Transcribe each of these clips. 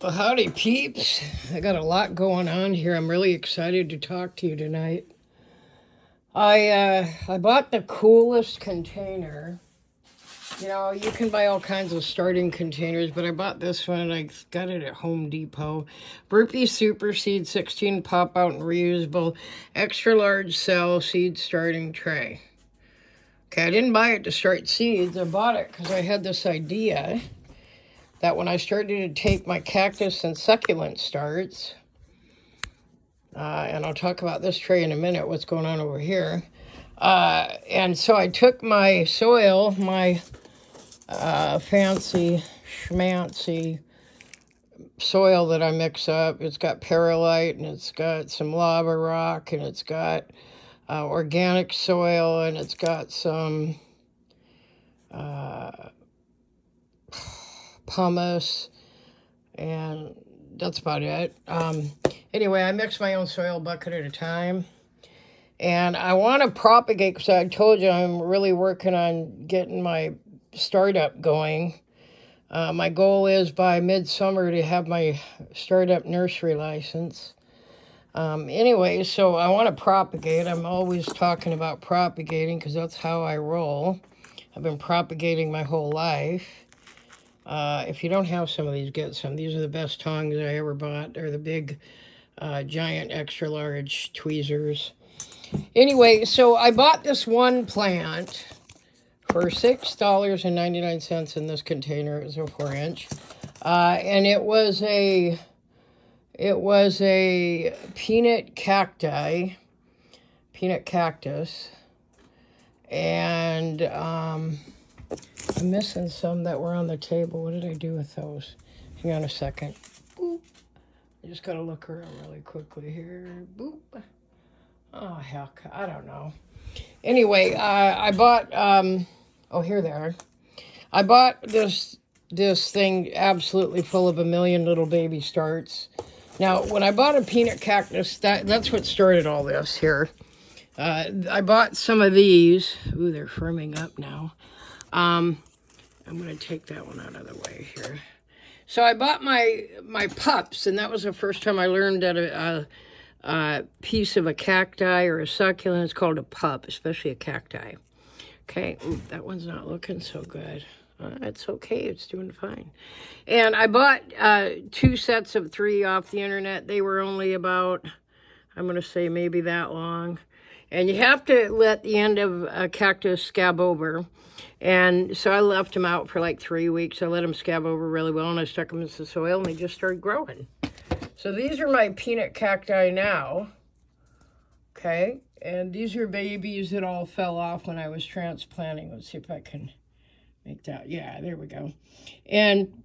Well, howdy, peeps. I got a lot going on here. I'm really excited to talk to you tonight. I bought the coolest container. You know, you can buy all kinds of starting containers, but I bought this one and I got it at Home Depot. Burpee Super Seed 16 pop out and reusable extra large cell seed starting tray. Okay, I didn't buy it to start seeds. I bought it because I had this idea that when I started to take my cactus and succulent starts, and I'll talk about this tray in a minute, what's going on over here. And so I took my soil, my fancy schmancy soil that I mix up. It's got perlite and it's got some lava rock and it's got organic soil and it's got some pumice, and that's about it. Anyway, I mix my own soil bucket at a time. And I want to propagate, because I told you I'm really working on getting my startup going. My goal is by midsummer to have my startup nursery license. Anyway, so I want to propagate. I'm always talking about propagating because that's how I roll. I've been propagating my whole life. If you don't have some of these, get some. These are the best tongs I ever bought. They're the big, giant, extra large tweezers. Anyway, so I bought this one plant for $6.99 in this container. It was a 4-inch. And it was a peanut cactus. And I'm missing some that were on the table. What did I do with those? Hang on a second. Boop. I just got to look around really quickly here. Boop. Oh, heck. I don't know. Anyway, I bought, oh, here they are. I bought this thing absolutely full of a million little baby starts. Now, when I bought a peanut cactus, that's what started all this here. I bought some of these. Ooh, they're firming up now. I'm going to take that one out of the way here. So I bought my pups, and that was the first time I learned that a piece of a cacti or a succulent is called a pup, especially a cacti. Okay, ooh, that one's not looking so good. It's okay, it's doing fine. And I bought 2 sets of 3 off the internet. They were only about, I'm going to say maybe that long. And you have to let the end of a cactus scab over. And so I left them out for like 3 weeks. I let them scab over really well, and I stuck them in the soil, and they just started growing. So these are my peanut cacti now. Okay, and these are babies that all fell off when I was transplanting. Let's see if I can make that. Yeah, there we go. And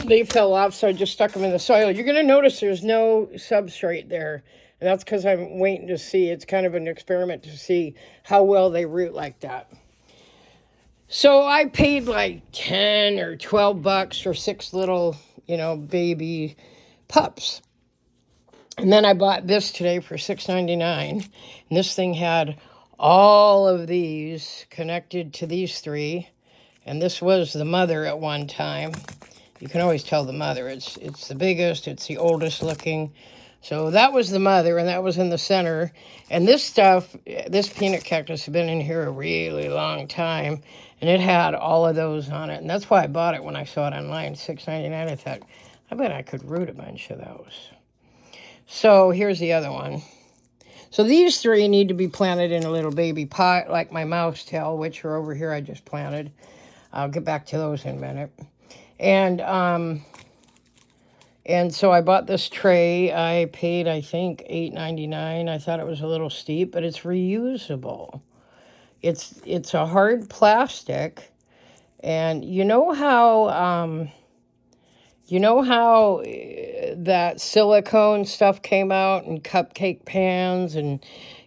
they fell off, so I just stuck them in the soil. You're going to notice there's no substrate there. And that's because I'm waiting to see. It's kind of an experiment to see how well they root like that. So I paid like 10 or 12 bucks for 6 little, baby pups. And then I bought this today for $6.99. And this thing had all of these connected to these 3. And this was the mother at one time. You can always tell the mother. It's the biggest. It's the oldest looking. So that was the mother, and that was in the center. And this stuff, this peanut cactus had been in here a really long time, and it had all of those on it. And that's why I bought it when I saw it online, $6.99. I thought, I bet I could root a bunch of those. So here's the other one. So these 3 need to be planted in a little baby pot, like my mouse tail, which are over here I just planted. I'll get back to those in a minute. And so I bought this tray. I paid, I think, $8.99. I thought it was a little steep, but it's reusable. It's a hard plastic, and you know how that silicone stuff came out and cupcake pans and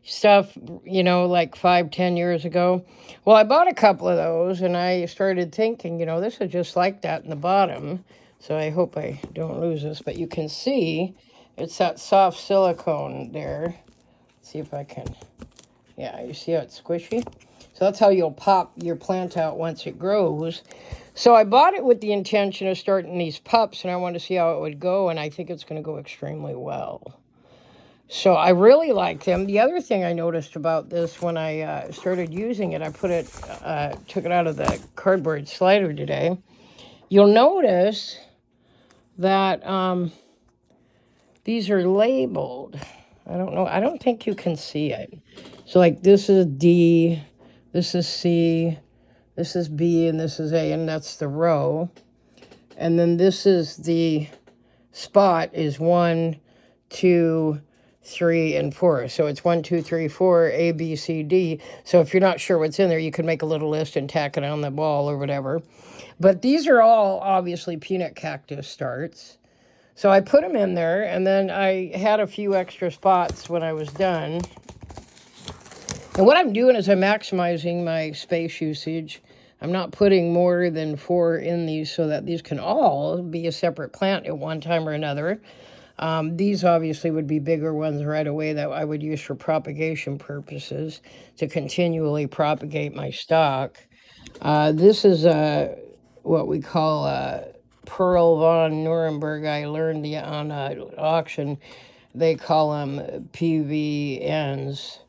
stuff, like 5-10 years ago. Well, I bought a couple of those, and I started thinking, this is just like that in the bottom. So I hope I don't lose this, but you can see it's that soft silicone there. Let's see if I can, yeah, you see how it's squishy? So that's how you'll pop your plant out once it grows. So I bought it with the intention of starting these pups, and I wanted to see how it would go, and I think it's going to go extremely well. So I really like them. The other thing I noticed about this when I started using it, I took it out of the cardboard slider today. You'll notice that these are labeled. I don't know. I don't think you can see it. So like this is D, this is C, this is B, and this is A, and that's the row. And then this is the spot is 1, 2, 3, and 4. So it's 1, 2, 3, 4, A, B, C, D. So if you're not sure what's in there, you can make a little list and tack it on the wall or whatever. But these are all obviously peanut cactus starts. So I put them in there, and then I had a few extra spots when I was done. And what I'm doing is I'm maximizing my space usage. I'm not putting more than 4 in these so that these can all be a separate plant at one time or another. These obviously would be bigger ones right away that I would use for propagation purposes to continually propagate my stock. This is what we call Pearl von Nuremberg. I learned on auction, they call them PVNs.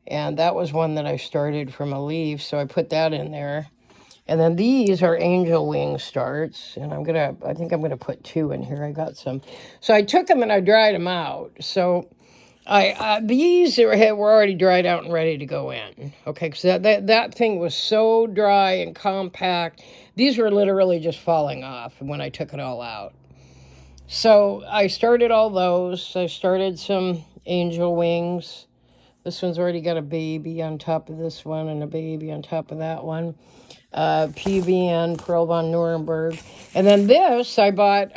And that was one that I started from a leaf, so I put that in there. And then these are angel wing starts, and I think I'm gonna put 2 in here. I got some. So I took them and I dried them out. So these were already dried out and ready to go in. Okay, because that thing was so dry and compact. These were literally just falling off when I took it all out. So I started all those. I started some angel wings. This one's already got a baby on top of this one and a baby on top of that one. PVN, Pearl von Nuremberg. And then this, I bought,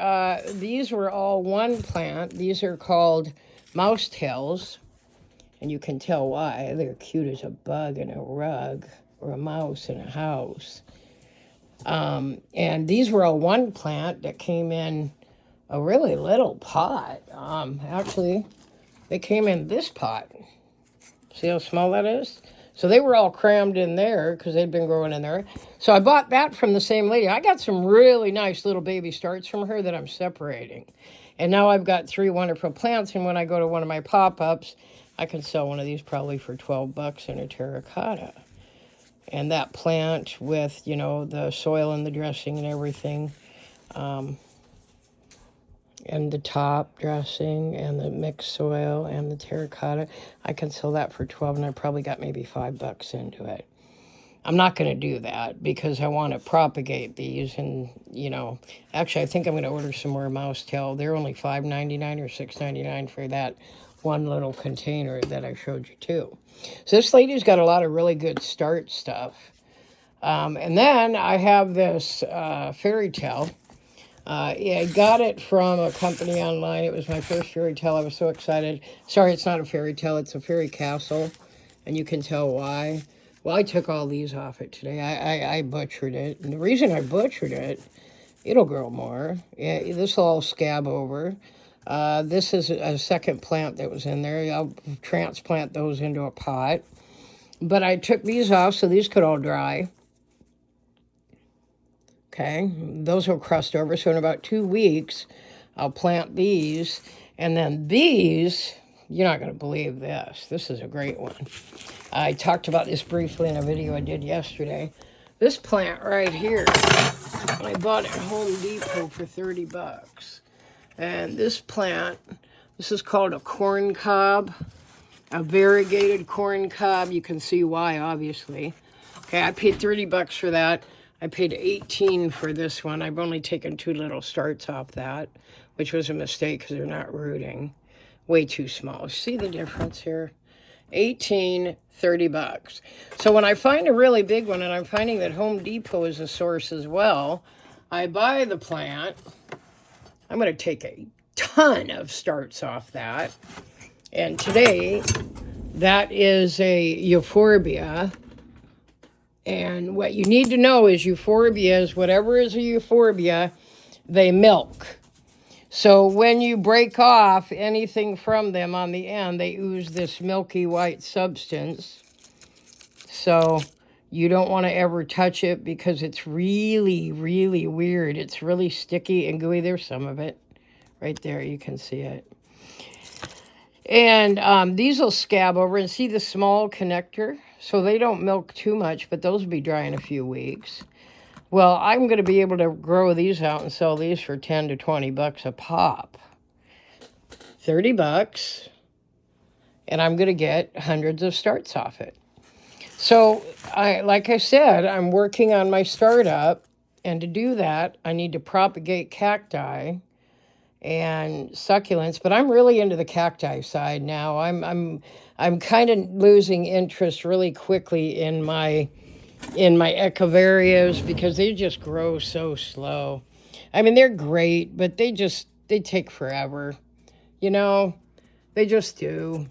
these were all one plant. These are called mouse tails. And you can tell why. They're cute as a bug in a rug or a mouse in a house. And these were all one plant that came in a really little pot. Actually, they came in this pot. See how small that is? So they were all crammed in there because they'd been growing in there. So I bought that from the same lady. I got some really nice little baby starts from her that I'm separating. And now I've got 3 wonderful plants. And when I go to one of my pop-ups, I can sell one of these probably for $12 in a terracotta. And that plant with, you know, the soil and the dressing and everything. And the top dressing and the mixed soil and the terracotta, I can sell that for $12, and I probably got maybe $5 into it. I'm not going to do that because I want to propagate these, and you know, actually I think I'm going to order some more mouse tail. They're only $5.99 or $6.99 for that one little container that I showed you too. So this lady's got a lot of really good start stuff. And then I have this fairy tale. Yeah, I got it from a company online. It was my first fairy tale. I was so excited. Sorry, it's not a fairy tale. It's a fairy castle, and you can tell why. Well, I took all these off it today. I butchered it, and the reason I butchered it, it'll grow more. Yeah, this will all scab over. This is a second plant that was in there. I'll transplant those into a pot. But I took these off so these could all dry. Okay, those will crust over. So in about 2 weeks, I'll plant these. And then these, you're not going to believe this. This is a great one. I talked about this briefly in a video I did yesterday. This plant right here, I bought it at Home Depot for $30. And this plant, this is called a corn cob, a variegated corn cob. You can see why, obviously. Okay, I paid $30 for that. I paid $18 for this one. I've only taken 2 little starts off that, which was a mistake because they're not rooting. Way too small. See the difference here? $18, $30. So when I find a really big one, and I'm finding that Home Depot is a source as well, I buy the plant. I'm going to take a ton of starts off that. And today, that is a euphorbia. And what you need to know is euphorbias, whatever is a euphorbia, they milk. So when you break off anything from them on the end, they ooze this milky white substance. So You don't want to ever touch it because it's really, really weird. It's really sticky and gooey. There's some of it right there. You can see it. And these will scab over, and see the small connector? So they don't milk too much, but those will be dry in a few weeks. Well, I'm going to be able to grow these out and sell these for 10 to 20 bucks a pop. 30 bucks, and I'm going to get hundreds of starts off it. So, like I said, I'm working on my startup, and to do that, I need to propagate cacti and succulents, but I'm really into the cacti side now. I'm kind of losing interest really quickly in my echeverias because they just grow so slow. I mean, they're great, but they take forever. You know, they just do.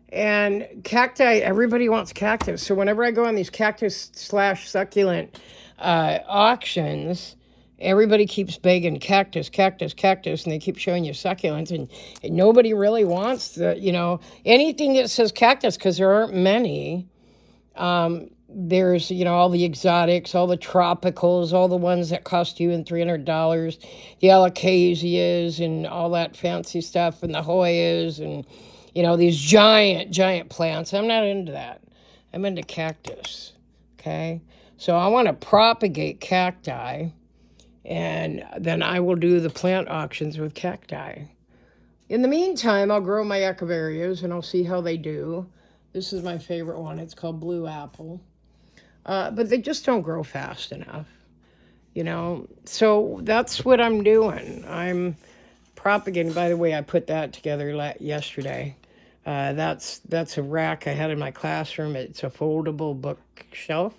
And cacti, everybody wants cactus. So whenever I go on these cactus/succulent auctions, everybody keeps begging cactus, cactus, cactus, and they keep showing you succulents, and nobody really wants anything that says cactus because there aren't many. There's, all the exotics, all the tropicals, all the ones that cost you $300, the alocasias and all that fancy stuff, and the Hoyas, and, these giant, giant plants. I'm not into that. I'm into cactus, okay? So I want to propagate cacti, and then I will do the plant auctions with cacti. In the meantime, I'll grow my echeverias, and I'll see how they do. This is my favorite one. It's called Blue Apple. But they just don't grow fast enough, So that's what I'm doing. I'm propagating. By the way, I put that together yesterday. That's a rack I had in my classroom. It's a foldable bookshelf.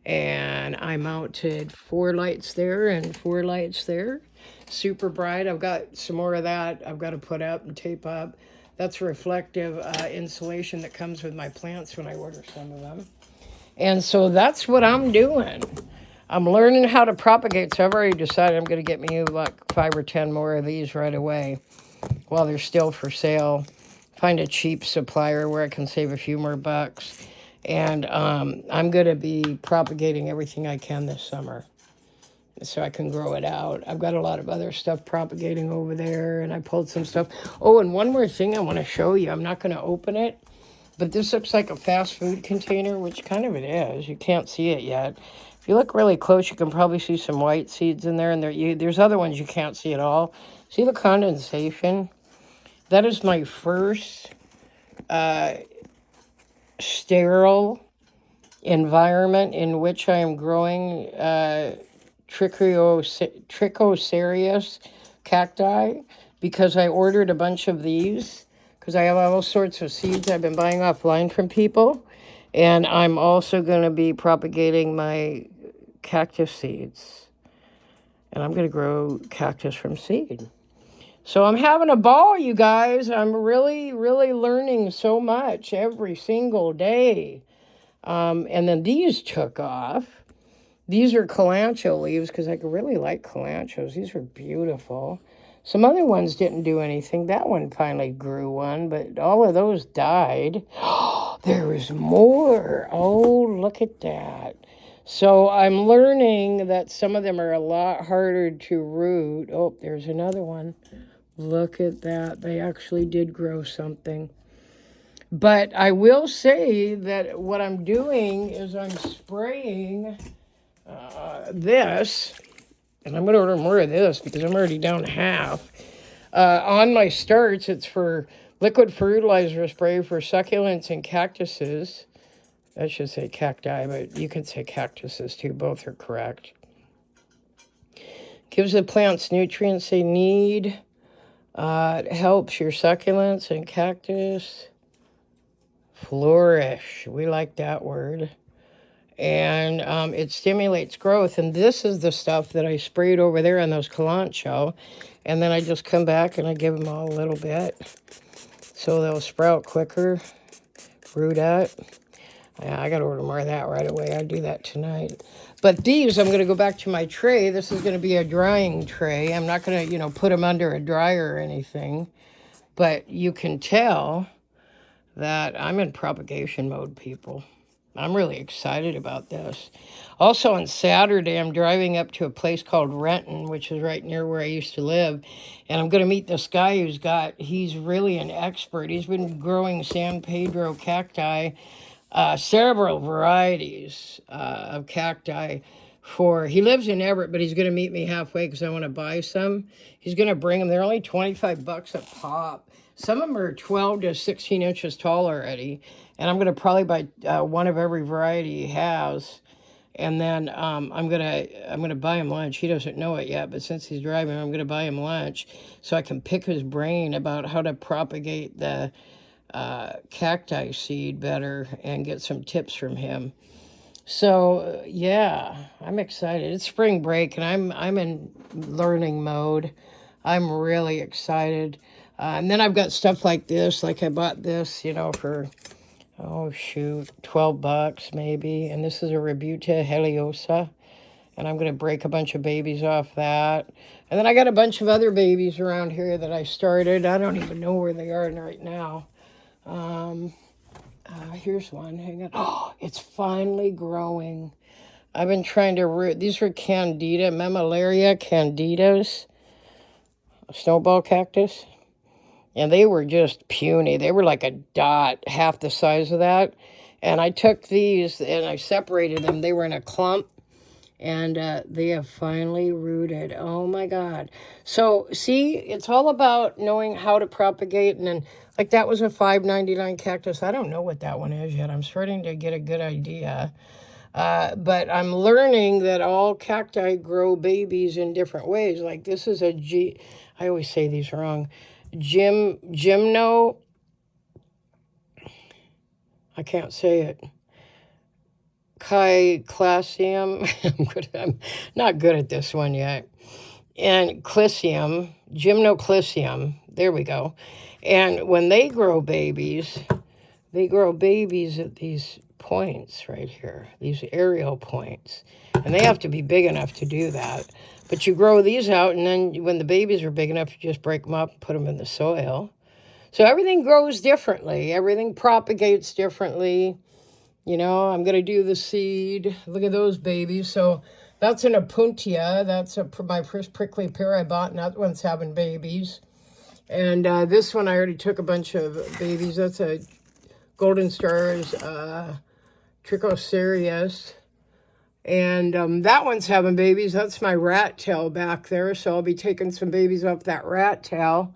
And I mounted 4 lights there and 4 lights there. Super bright. I've got some more of that I've got to put up and tape up. That's reflective insulation that comes with my plants when I order some of them. And so that's what I'm doing. I'm learning how to propagate. So I've already decided I'm going to get me like 5 or 10 more of these right away while they're still for sale. Find a cheap supplier where I can save a few more bucks. And I'm going to be propagating everything I can this summer so I can grow it out. I've got a lot of other stuff propagating over there, and I pulled some stuff. Oh, and one more thing I want to show you. I'm not going to open it, but this looks like a fast food container, which kind of it is. You can't see it yet. If you look really close, you can probably see some white seeds in there, and there's other ones you can't see at all. See the condensation? That is my first sterile environment in which I am growing trichocereus cacti, because I ordered a bunch of these because I have all sorts of seeds I've been buying offline from people, and I'm also going to be propagating my cactus seeds, and I'm going to grow cactus from seed. So I'm having a ball, you guys. I'm really, really learning so much every single day. And then these took off. These are kalanchoe leaves because I really like kalanchoes. These are beautiful. Some other ones didn't do anything. That one finally grew one, but all of those died. There is more. Oh, look at that. So I'm learning that some of them are a lot harder to root. Oh, there's another one. Look at that. They actually did grow something. But I will say that what I'm doing is I'm spraying this, and I'm going to order more of this because I'm already down half. On my starts, it's for liquid fertilizer spray for succulents and cactuses. I should say cacti, but you can say cactuses too. Both are correct. Gives the plants nutrients they need. It helps your succulents and cactus flourish. We like that word. And it stimulates growth. And this is the stuff that I sprayed over there on those kalanchoe. And then I just come back and I give them all a little bit so they'll sprout quicker, root up. Yeah, I got to order more of that right away. I'll do that tonight. But these, I'm going to go back to my tray. This is going to be a drying tray. I'm not going to, put them under a dryer or anything. But you can tell that I'm in propagation mode, people. I'm really excited about this. Also on Saturday, I'm driving up to a place called Renton, which is right near where I used to live. And I'm going to meet this guy he's really an expert. He's been growing San Pedro cacti, several varieties of cacti. He lives in Everett, but he's going to meet me halfway because I want to buy some. He's going to bring them. They're only 25 bucks a pop. Some of them are 12 to 16 inches tall already. And I'm going to probably buy one of every variety he has. And then I'm gonna buy him lunch. He doesn't know it yet, but since he's driving, I'm gonna buy him lunch so I can pick his brain about how to propagate the cacti seed better and get some tips from him. So yeah, I'm excited. It's spring break and I'm in learning mode. I'm really excited. And then I've got stuff like this, like I bought this, for, oh shoot, 12 bucks maybe. And this is a Rebuta heliosa. And I'm going to break a bunch of babies off that. And then I got a bunch of other babies around here that I started. I don't even know where they are right now. Here's one. Hang on. Oh, it's finally growing. I've been trying to root. These are Candida, Mammillaria candidas, snowball cactus. And they were just puny. They were like a dot, half the size of that. And I took these and I separated them. They were in a clump. And they have finally rooted. Oh, my God. So, see, it's all about knowing how to propagate. And then, like, that was a $5.99 cactus. I don't know what that one is yet. I'm starting to get a good idea. But I'm learning that all cacti grow babies in different ways. Like, this is I always say these wrong. Gymno. I can't say it. Classium. I'm not good at this one yet. And Clisium, Gymnoclisium. There we go. And when they grow babies at these points right here, these aerial points. And they have to be big enough to do that. But you grow these out, and then when the babies are big enough, you just break them up and put them in the soil. So everything grows differently. Everything propagates differently. I'm going to do the seed. Look at those babies. So that's an Opuntia. That's my first prickly pear I bought, and that one's having babies. And this one, I already took a bunch of babies. That's a Golden Stars Trichocereus. And that one's having babies. That's my rat tail back there. So I'll be taking some babies off that rat tail.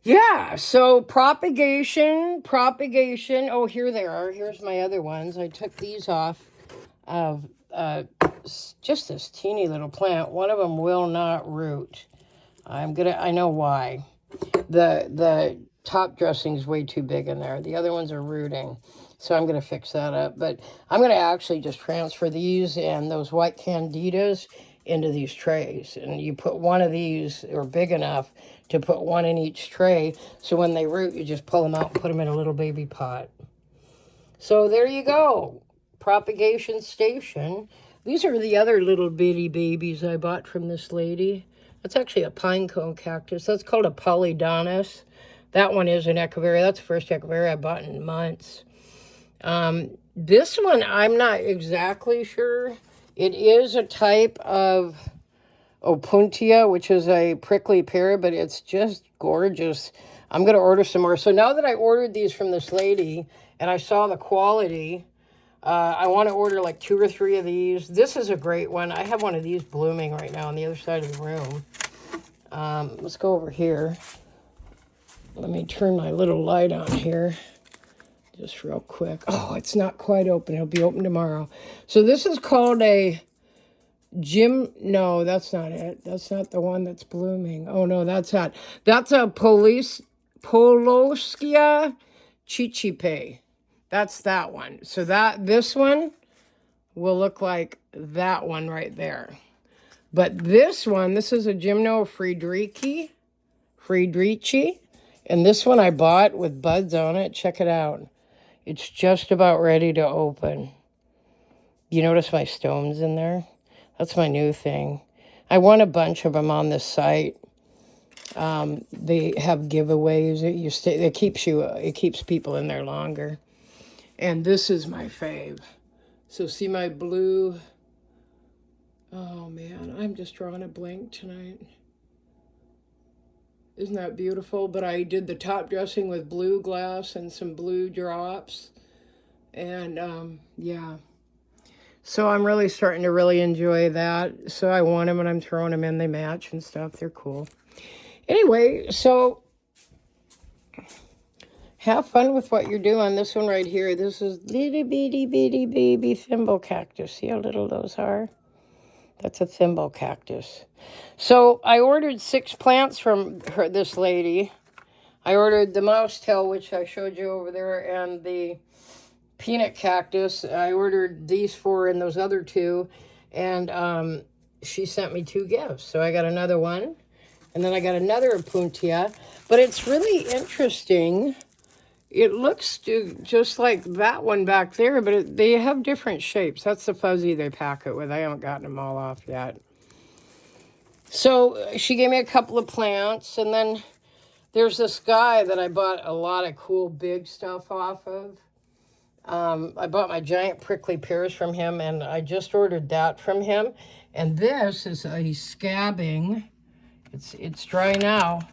Yeah, so propagation. Oh, here they are. Here's my other ones. I took these off of just this teeny little plant. One of them will not root. I know why. The top dressing is way too big in there. The other ones are rooting. So I'm going to fix that up. But I'm going to actually just transfer these and those white candidas into these trays. And you put one of these, or big enough to put one in each tray. So when they root, you just pull them out and put them in a little baby pot. So there you go. Propagation station. These are the other little bitty babies I bought from this lady. That's actually a pine cone cactus. That's called a Polydonus. That one is an Echeveria. That's the first Echeveria I bought in months. This one, I'm not exactly sure. It is a type of Opuntia, which is a prickly pear, but it's just gorgeous. I'm going to order some more. So now that I ordered these from this lady and I saw the quality, I want to order like 2 or 3 of these. This is a great one. I have one of these blooming right now on the other side of the room. Let's go over here. Let me turn my little light on here. Just real quick. Oh, it's not quite open. It'll be open tomorrow. So this is called a no, that's not it. That's not the one that's blooming. Oh, no, that's not. That's a Poloskia chichipe. That's that one. So this one will look like that one right there. But this is a Gymno Friedrichi. And this one I bought with buds on it. Check it out. It's just about ready to open. You notice my stones in there? That's my new thing. I won a bunch of them on this site. They have giveaways. It keeps people in there longer. And this is my fave. So see my blue. Oh man, I'm just drawing a blank tonight. Isn't that beautiful? But I did the top dressing with blue glass and some blue drops. And yeah. So I'm really starting to really enjoy that. So I want them and I'm throwing them in. They match and stuff. They're cool. Anyway, so have fun with what you're doing. This one right here, this is little bitty bitty baby thimble cactus. See how little those are? That's a thimble cactus. So I ordered 6 plants from this lady. I ordered the mouse tail, which I showed you over there, and the peanut cactus. I ordered these 4 and those other 2, and she sent me 2 gifts. So I got another one, and then I got another Opuntia. But it's really interesting. It looks just like that one back there, but they have different shapes. That's the fuzzy they pack it with. I haven't gotten them all off yet. So she gave me a couple of plants, and then there's this guy that I bought a lot of cool big stuff off of. I bought my giant prickly pears from him, and I just ordered that from him. And this is a scabbing. It's dry now.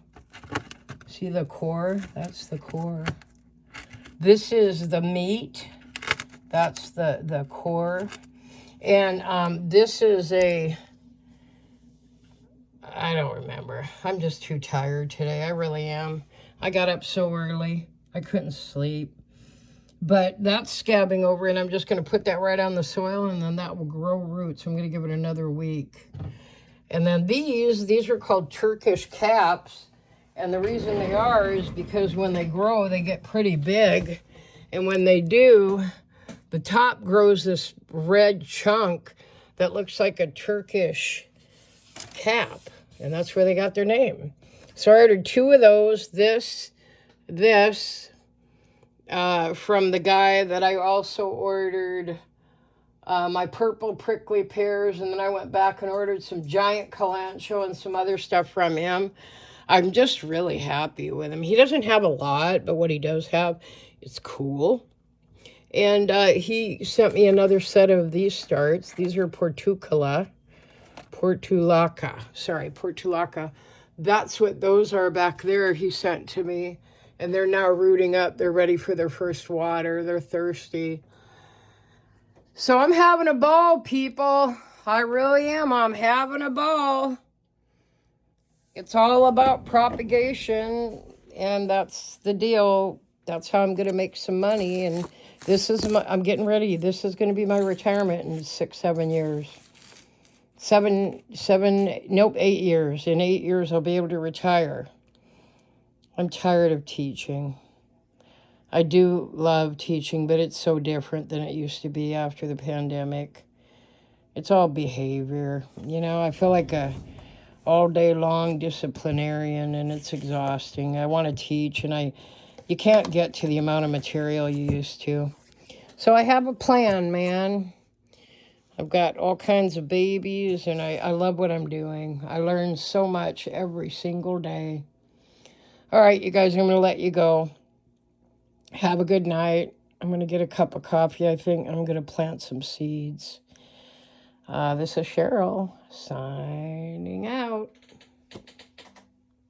See the core? That's the core. This is the meat. That's the core. And this is I don't remember. I'm just too tired today. I really am. I got up so early. I couldn't sleep. But that's scabbing over, and I'm just going to put that right on the soil, and then that will grow roots. I'm going to give it another week. And then these are called Turkish caps. And the reason they are is because when they grow, they get pretty big. And when they do, the top grows this red chunk that looks like a Turkish cap. And that's where they got their name. So I ordered 2 of those. This, from the guy that I also ordered my purple prickly pears. And then I went back and ordered some giant kalanchoe and some other stuff from him. I'm just really happy with him. He doesn't have a lot, but what he does have, it's cool. And he sent me another set of these starts. These are portulaca. That's what those are back there he sent to me. And they're now rooting up. They're ready for their first water. They're thirsty. So I'm having a ball, people. I really am. I'm having a ball. It's all about propagation, and that's the deal. That's how I'm going to make some money, and I'm getting ready. This is going to be my retirement in 6-7 years. 8 years. In 8 years, I'll be able to retire. I'm tired of teaching. I do love teaching, but it's so different than it used to be after the pandemic. It's all behavior. You know, I feel like a all day long disciplinarian, and it's exhausting. I want to teach, and you can't get to the amount of material you used to. So I have a plan, man. I've got all kinds of babies, and I love what I'm doing. I learn so much every single day. All right, you guys, I'm going to let you go. Have a good night. I'm going to get a cup of coffee, I think. I'm going to plant some seeds. This is Cheryl signing out.